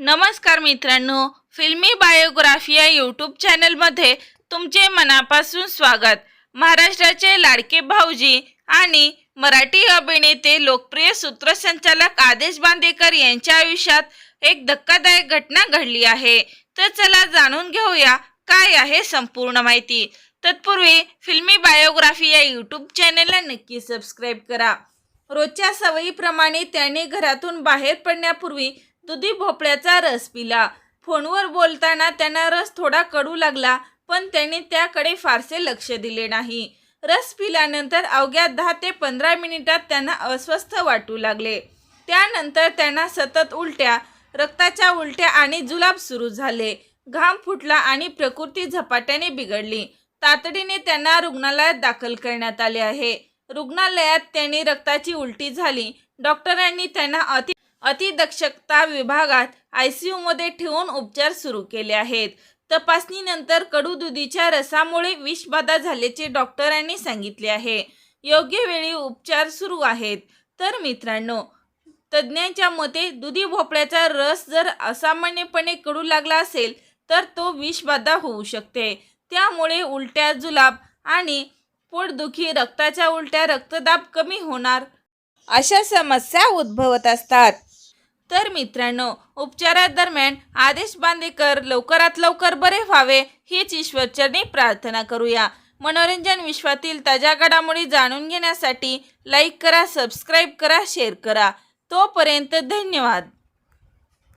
नमस्कार मित्रांनो, फिल्मी बायोग्राफी या यूट्यूब चॅनलमध्ये तुमचे मनापासून स्वागत। महाराष्ट्राचे लाडके भाऊजी आणि मराठी अभिनेते लोकप्रिय सूत्रसंचालक आदेश बांदेकर यांच्या आयुष्यात एक धक्कादायक घटना घडली आहे। तर चला जाणून घेऊया काय आहे संपूर्ण माहिती। तत्पूर्वी फिल्मी बायोग्राफी या यूट्यूब चॅनलला नक्की सबस्क्राइब करा। रोजच्या सवयीप्रमाणे त्याने घरातून बाहेर पडण्यापूर्वी दुधी भोपळ्याचा रस पिला। फोनवर बोलताना त्यांना रस थोडा कडू लागला, पण त्याने त्याकडे फारसे लक्ष दिले नाही। रस पिल्यानंतर अवघ्या 10 ते 15 मिनिटात त्यांना अस्वस्थ वाटू लागले। त्यानंतर त्यांना सतत उलट्या, रक्ताच्या उलट्या आणि जुलाब सुरू झाले। घाम फुटला आणि प्रकृती झपाट्याने बिघडली। तातडीने त्यांना रुग्णालयात दाखल करण्यात आले आहे। रुग्णालयात त्यांनी रक्ताची उलटी झाली। डॉक्टरांनी त्यांना अतिदक्षता विभागात ICU मध्ये ठेवून उपचार सुरू केले आहेत। तपासणीनंतर कडू दुधीच्या रसामुळे विषबाधा झाल्याचे डॉक्टरांनी सांगितले आहे। योग्य वेळी उपचार सुरू आहेत। तर मित्रांनो, तज्ज्ञांच्या मते दुधी भोपळ्याचा रस जर असामान्यपणे कडू लागला असेल तर तो विषबाधा होऊ शकते। त्यामुळे उलट्या, जुलाब आणि पोटदुखी, रक्ताच्या उलट्या, रक्तदाब कमी होणार अशा समस्या उद्भवत असतात। तर मित्रांनो, उपचारादरम्यान आदेश बांदेकर लवकरात लवकर बरे व्हावे हीच ईश्वरचरणी प्रार्थना करूया। मनोरंजन विश्वातील ताज्या घडामोडी जाणून घेण्यासाठी लाईक करा, सबस्क्राईब करा, शेअर करा। तोपर्यंत धन्यवाद।